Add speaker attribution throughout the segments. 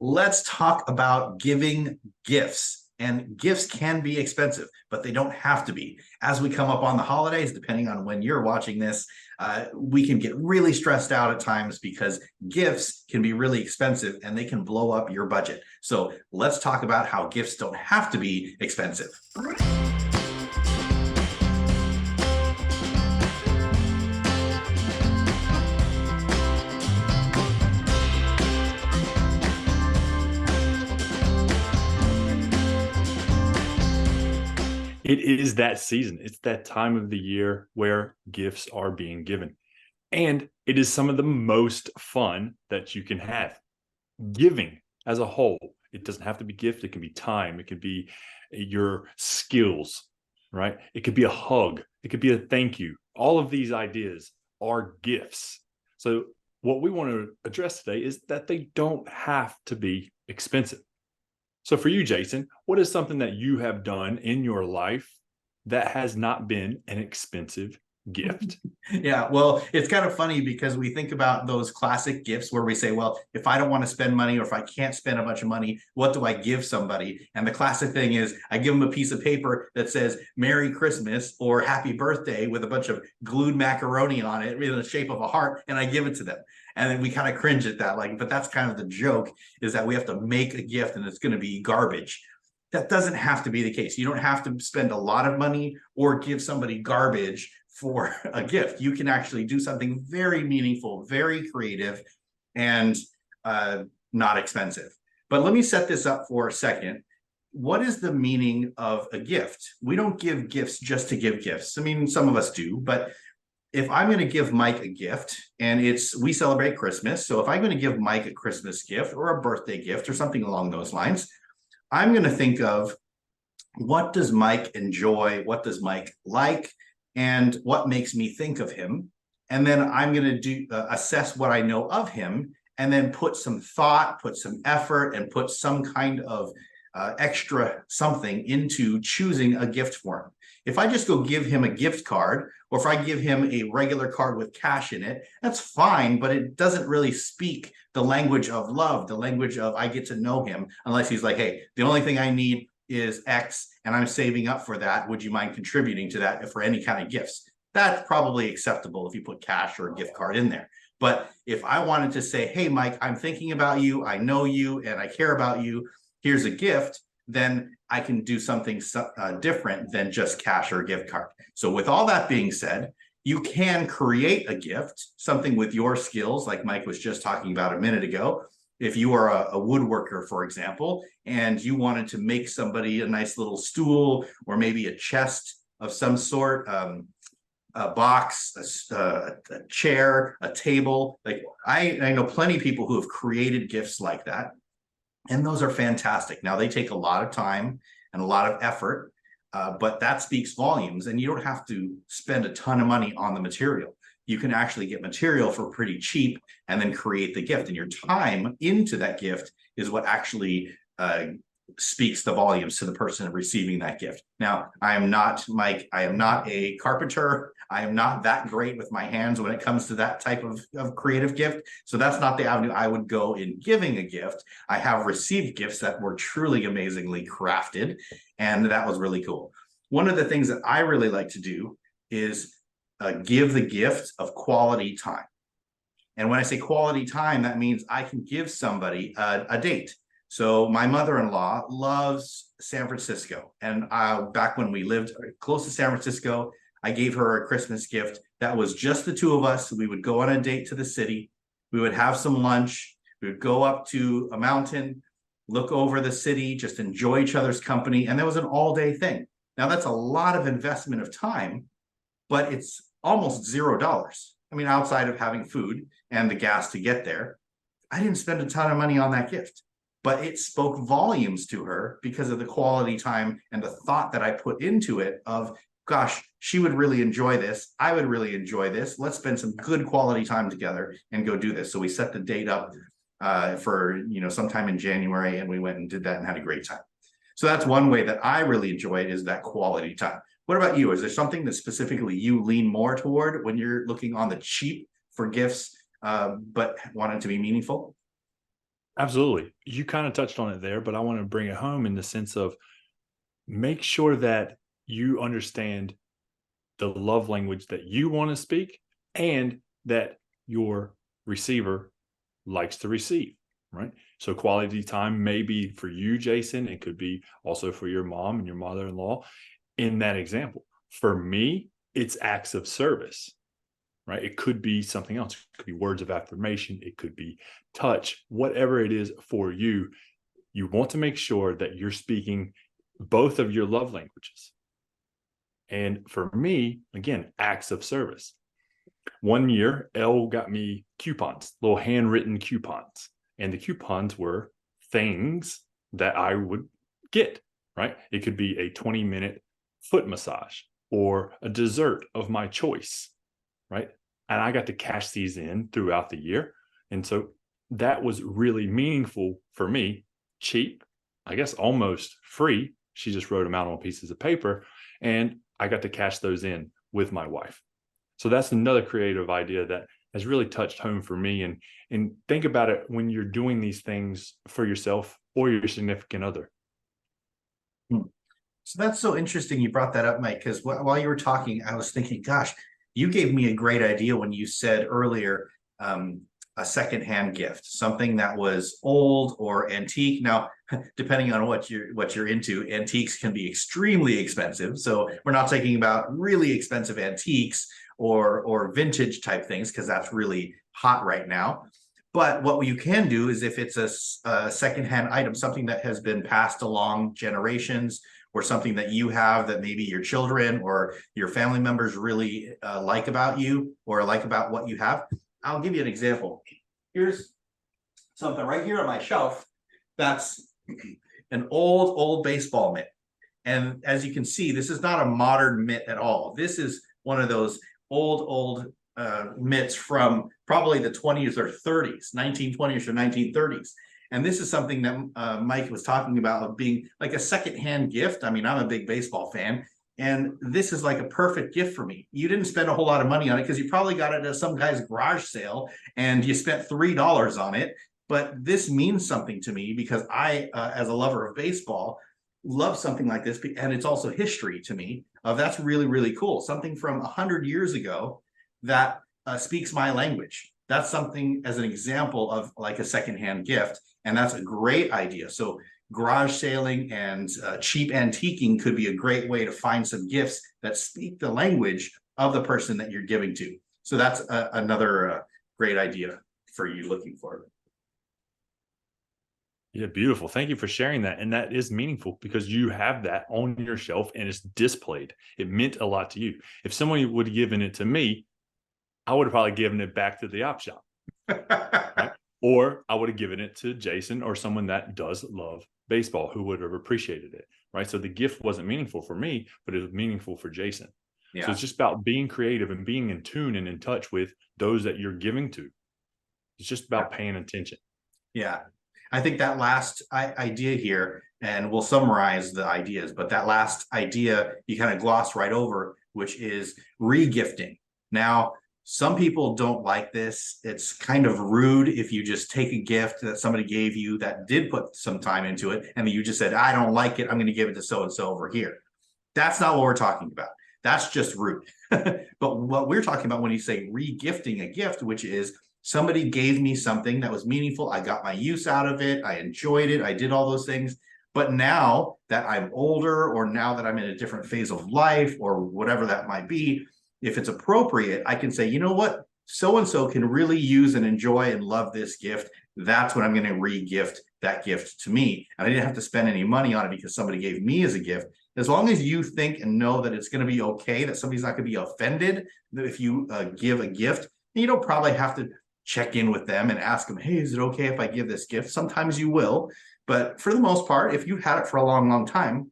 Speaker 1: let's talk about giving gifts. And gifts can be expensive, but they don't have to be. As we come up on the holidays, depending on when you're watching this, we can get really stressed out at times because gifts can be really expensive and they can blow up your budget. So let's talk about how gifts don't have to be expensive.
Speaker 2: It is that season. It's that time of the year where gifts are being given. And it is some of the most fun that you can have. Giving as a whole, it doesn't have to be gift. It can be time. It could be your skills, right? It could be a hug. It could be a thank you. All of these ideas are gifts. So what we want to address today is that they don't have to be expensive. So for you, Jason, what is something that you have done in your life that has not been an expensive gift?
Speaker 1: Yeah, well, it's kind of funny because we think about those classic gifts where we say, well, if I don't want to spend money or if I can't spend a bunch of money, what do I give somebody? And the classic thing is I give them a piece of paper that says Merry Christmas or Happy Birthday with a bunch of glued macaroni on it in the shape of a heart, and I give it to them. And then we kind of cringe at that, but that's kind of the joke, is that we have to make a gift and it's going to be garbage. That doesn't have to be the case. You don't have to spend a lot of money or give somebody garbage for a gift. You can actually do something very meaningful, very creative, and not expensive. But let me set this up for a second. What is the meaning of a gift? We don't give gifts just to give gifts. I mean, some of us do, but if I'm going to give Mike a gift, and we celebrate Christmas, so if I'm going to give Mike a Christmas gift or a birthday gift or something along those lines, I'm going to think of, what does Mike enjoy? What does Mike like? And what makes me think of him? And then I'm going to assess what I know of him, and then put some thought, put some effort, and put some kind of extra something into choosing a gift for him. If I just go give him a gift card, or if I give him a regular card with cash in it, that's fine, but it doesn't really speak the language of love, the language of I get to know him, unless he's like, hey, the only thing I need is X and I'm saving up for that. Would you mind contributing to that for any kind of gifts? That's probably acceptable if you put cash or a gift card in there. But if I wanted to say, hey, Mike, I'm thinking about you, I know you, and I care about you, here's a gift, then I can do something different than just cash or gift card. So with all that being said, you can create a gift, something with your skills, like Mike was just talking about a minute ago. If you are a woodworker, for example, and you wanted to make somebody a nice little stool or maybe a chest of some sort, a box, a chair, a table, like I know plenty of people who have created gifts like that. And those are fantastic. Now, they take a lot of time and a lot of effort, but that speaks volumes. And you don't have to spend a ton of money on the material. You can actually get material for pretty cheap and then create the gift. And your time into that gift is what actually speaks the volumes to the person receiving that gift. Now, I am not, Mike, I am not a carpenter. I am not that great with my hands when it comes to that type of creative gift. So that's not the avenue I would go in giving a gift. I have received gifts that were truly amazingly crafted, and that was really cool. One of the things that I really like to do is give the gift of quality time. And when I say quality time, that means I can give somebody a date. So my mother-in-law loves San Francisco. And back when we lived close to San Francisco, I gave her a Christmas gift that was just the two of us. We would go on a date to the city. We would have some lunch. We would go up to a mountain, look over the city, just enjoy each other's company. And that was an all-day thing. Now, that's a lot of investment of time, but it's almost $0. I mean, outside of having food and the gas to get there, I didn't spend a ton of money on that gift. But it spoke volumes to her because of the quality time and the thought that I put into it of, gosh, she would really enjoy this. I would really enjoy this. Let's spend some good quality time together and go do this. So we set the date up for sometime in January, and we went and did that and had a great time. So that's one way that I really enjoy it, is that quality time. What about you? Is there something that specifically you lean more toward when you're looking on the cheap for gifts, but want it to be meaningful?
Speaker 2: Absolutely. You kind of touched on it there, but I want to bring it home in the sense of make sure that you understand the love language that you want to speak and that your receiver likes to receive, right? So quality time may be for you, Jason. It could be also for your mom and your mother-in-law in that example. For me, it's acts of service, right? It could be something else. It could be words of affirmation. It could be touch, whatever it is for you. You want to make sure that you're speaking both of your love languages. And for me, again, acts of service. One year, Elle got me coupons, little handwritten coupons. And the coupons were things that I would get, right? It could be a 20-minute foot massage or a dessert of my choice, right? And I got to cash these in throughout the year. And so that was really meaningful for me, cheap, I guess almost free. She just wrote them out on pieces of paper, and I got to cash those in with my wife. So that's another creative idea that has really touched home for me. And think about it when you're doing these things for yourself or your significant other.
Speaker 1: So that's so interesting you brought that up, Mike, because while you were talking, I was thinking, gosh, you gave me a great idea when you said earlier, a secondhand gift, something that was old or antique. Now, depending on what you're into, antiques can be extremely expensive. So we're not talking about really expensive antiques or vintage type things, because that's really hot right now. But what you can do is if it's a secondhand item, something that has been passed along generations, or something that you have that maybe your children or your family members really like about you or like about what you have. I'll give you an example. Here's something right here on my shelf that's an old baseball mitt. And as you can see, this is not a modern mitt at all. This is one of those old mitts from probably the 20s or 30s, 1920s or 1930s. And this is something that Mike was talking about of being like a secondhand gift. I mean, I'm a big baseball fan, and this is like a perfect gift for me. You didn't spend a whole lot of money on it because you probably got it at some guy's garage sale and you spent $3 on it. But this means something to me because I, as a lover of baseball, love something like this. And it's also history to me of that's really, really cool. Something from 100 years ago that speaks my language. That's something as an example of like a secondhand gift. And that's a great idea. So garage sailing and cheap antiquing could be a great way to find some gifts that speak the language of the person that you're giving to. So that's another great idea for you looking forward.
Speaker 2: Yeah, beautiful. Thank you for sharing that. And that is meaningful because you have that on your shelf and it's displayed. It meant a lot to you. If someone would have given it to me, I would have probably given it back to the op shop. Right? Or I would have given it to Jason or someone that does love baseball who would have appreciated it. Right. So the gift wasn't meaningful for me, but it was meaningful for Jason. Yeah. So it's just about being creative and being in tune and in touch with those that you're giving to. It's just about paying attention.
Speaker 1: Yeah. I think that last idea here, and we'll summarize the ideas, but that last idea you kind of gloss right over, which is re-gifting. Now, some people don't like this. It's kind of rude if you just take a gift that somebody gave you that did put some time into it, and then you just said, I don't like it, I'm going to give it to so-and-so over here. That's not what we're talking about. That's just rude. But what we're talking about when you say re-gifting a gift, which is somebody gave me something that was meaningful. I got my use out of it. I enjoyed it. I did all those things. But now that I'm older, or now that I'm in a different phase of life, or whatever that might be, if it's appropriate, I can say, you know what? So-and-so can really use and enjoy and love this gift. That's what I'm going to re-gift that gift to me. And I didn't have to spend any money on it because somebody gave me as a gift. As long as you think and know that it's going to be okay, that somebody's not going to be offended that if you give a gift, you don't probably have to check in with them and ask them, hey, is it okay if I give this gift? Sometimes you will, but for the most part, if you've had it for a long time,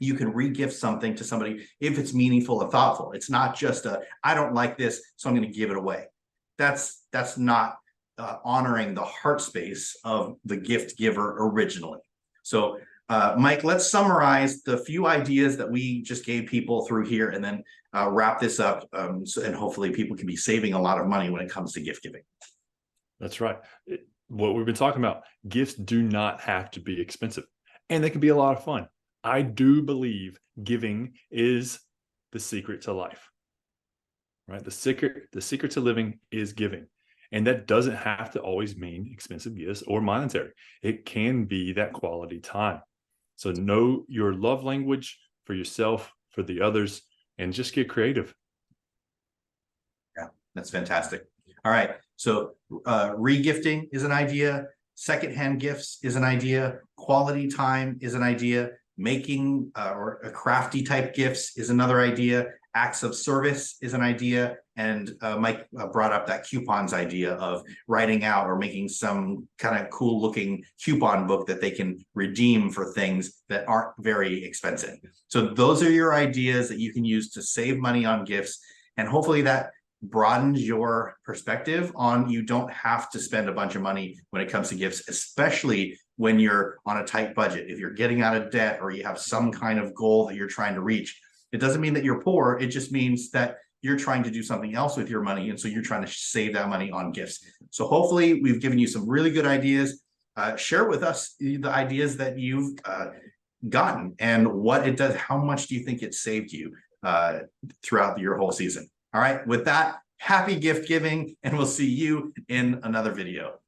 Speaker 1: you can re-gift something to somebody if it's meaningful and thoughtful. It's not just I don't like this, so I'm going to give it away. That's not honoring the heart space of the gift giver originally. So Mike, let's summarize the few ideas that we just gave people through here and then wrap this up. And hopefully people can be saving a lot of money when it comes to gift giving.
Speaker 2: That's right. what we've been talking about. Gifts do not have to be expensive, and they can be a lot of fun. I do believe giving is the secret to life, right? The secret to living is giving. And that doesn't have to always mean expensive gifts or monetary. It can be that quality time. So know your love language for yourself, for the others, and just get creative.
Speaker 1: Yeah, that's fantastic. All right. So re-gifting is an idea. Secondhand gifts is an idea. Quality time is an idea. Making or a crafty type gifts is another idea. Acts of service is an idea. And Mike brought up that coupons idea of writing out or making some kind of cool looking coupon book that they can redeem for things that aren't very expensive. So those are your ideas that you can use to save money on gifts. And hopefully that broadens your perspective on you don't have to spend a bunch of money when it comes to gifts, especially when you're on a tight budget. If you're getting out of debt or you have some kind of goal that you're trying to reach, it doesn't mean that you're poor. It just means that you're trying to do something else with your money. And so you're trying to save that money on gifts. So hopefully we've given you some really good ideas. Share with us the ideas that you've gotten and what it does. How much do you think it saved you throughout your whole season? All right, with that, happy gift giving, and we'll see you in another video.